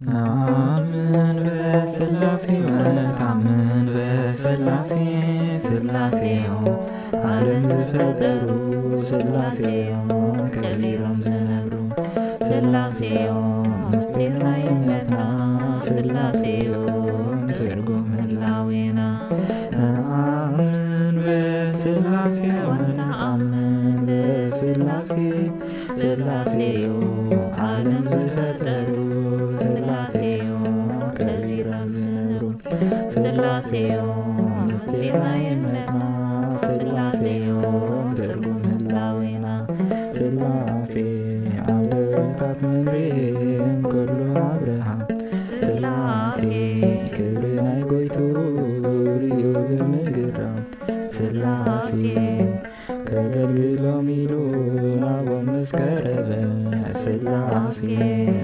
ነአምን በሥላሴ ወነታምን በሥላሴ ሥላሴዮ ዓለም ዝፈጠሩ ሥላሴዮ ከቢሮም ዝነብሩ ሥላሴዮ ምስጢር ናይ እምነትና ሥላሴዮ ትርጉም ህላዌና ነአምን በሥላሴ ወነአምን በሥላሴ ሥላሴዮ ዓለም ዝፈጠሩ ሥላሴዮ ከቢሮም ዝነብሩ ሥላሴዮ ምስጢር ናይ እምነትና ሥላሴዮ ትርጉም ህላዌና ሥላሴ አብደታት መምሬን ኩሉ አብርሃም ሥላሴ ክብሪ ናይ ጎይቱ ርዩ ብምግራም ሥላሴ ከገልግሎም ኢሉ ናቦም ምስቀረበ ሥላሴ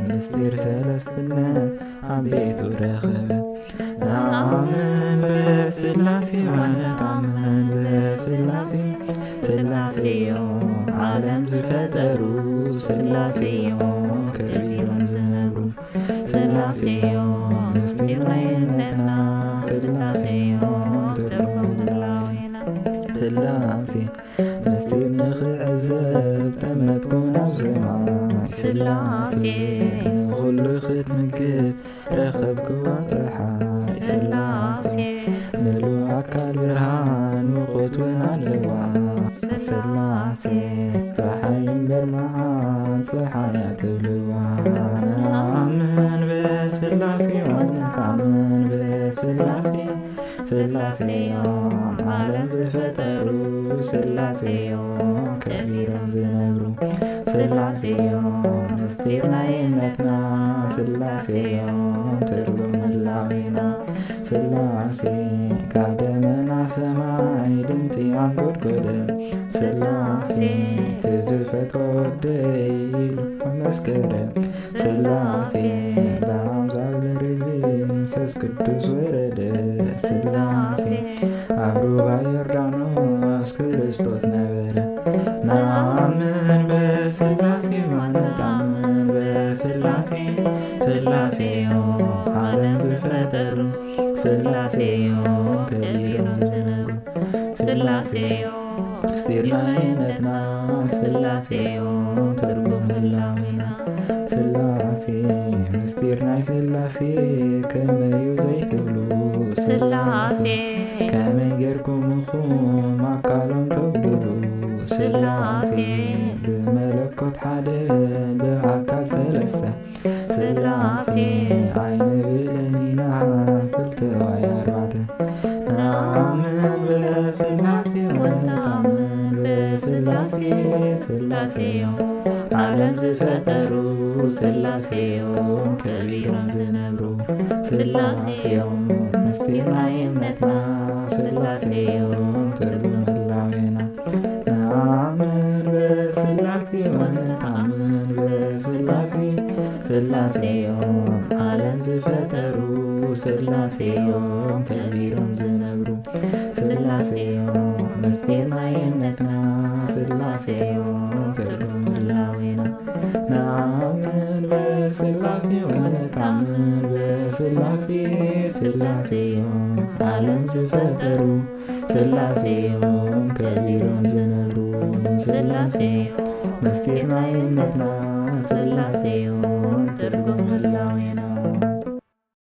ምስጢር ሰለስትነት ኣብ ቤቱ ረኸበ ነአምን በሥላሴ ወነአምን በሥላሴ ሥላሴዮ ዓለም ዝፈጠሩ ሥላሴዮ ከቢሮም ዝነብሩ ሥላሴዮ ምስጢር ናይ እምነትና ሥላሴዮ ትርጉም ህላዌና ሥላሴ ምስጢር ንኽዕዘብ ተመትኩ ናብ ሰማይ ሥላሴ ንኹሉ ክትምግብ ረኸብክዋ ፀሓይ ሥላሴ ምሉእ ኣካል ብርሃን ውቁት እውን ኣለዋ ሥላሴ ፀሓይ እምበር መዓልት ፀሓያ ትብልዋ ነአምን በሥላሴ ወነአምን በሥላሴ ሥላሴዮ ዓለም ዝፈጠሩ ሥላሴዮ ከቢሮም ዝነብሩ ሥላሴዮ ምስጢር ናይ እምነትና ሥላሴዮ ትርጉም ህላዌና ሥላሴ ካብ ደመና ሰማይ ድምፂ አንጐድጐደ ሥላሴ ትዝፈትዎ ወደይ ኢሉ መስከረ ሥላሴ በአምሳለ ርግቢ መንፈስ ቅዱስ ወረደ ሥላሴ ኣብ ሩባ ዮርዳኖስ ክርስቶስ ነበረ ነአምን በሥላሴ ወነአምን በሥላሴ ሥላሴዮ ዓለም ዝፈጠሩ ሥላሴዮ ከቢሮም ዝነብሩ ሥላሴዮ ምስጢር ናይ እምነትና ሥላሴዮ ትርጉም ህላዌና ሥላሴ ምስጢር ናይ ሥላሴ ከመዩ ዘይትብሉ ሥላሴ ከመይ ጌርኩምኹም ኣካሎም ተብሉ ሥላሴ ብመለኮት ሓደ ብኣካል ሰለስተ ሥላሴ ኣይንብለኒና ክልተ ወይ ኣርባዕተ ነአምን በሥላሴ ወነአምን በሥላሴ ሥላሴዮ ዓለም ዝፈጠሩ ሥላሴዮ ከቢሮም ዝነብሩ ሥላሴዮ ምስጢር ናይ እምነትና ሥላሴዮ ትርጉም ህላዌና ነአምን በሥላሴ ወነአምን በሥላሴ ሥላሴዮ ዓለም ዝፈጠሩ ሥላሴዮ ከቢሮም ዝነብሩ ሥላሴዮ ምስጢር ናይ እምነትና ሥላሴዮ ትርጉም ህላዌና ነአምን በሥላሴ ወነአምን በሥላሴ ሥላሴዮ ዓለም ዝፈጠሩ ሥላሴዮ ከቢሮም ዝነብሩ ሥላሴዮ ምስጢር ናይ እምነትና ሥላሴዮ ትርጉም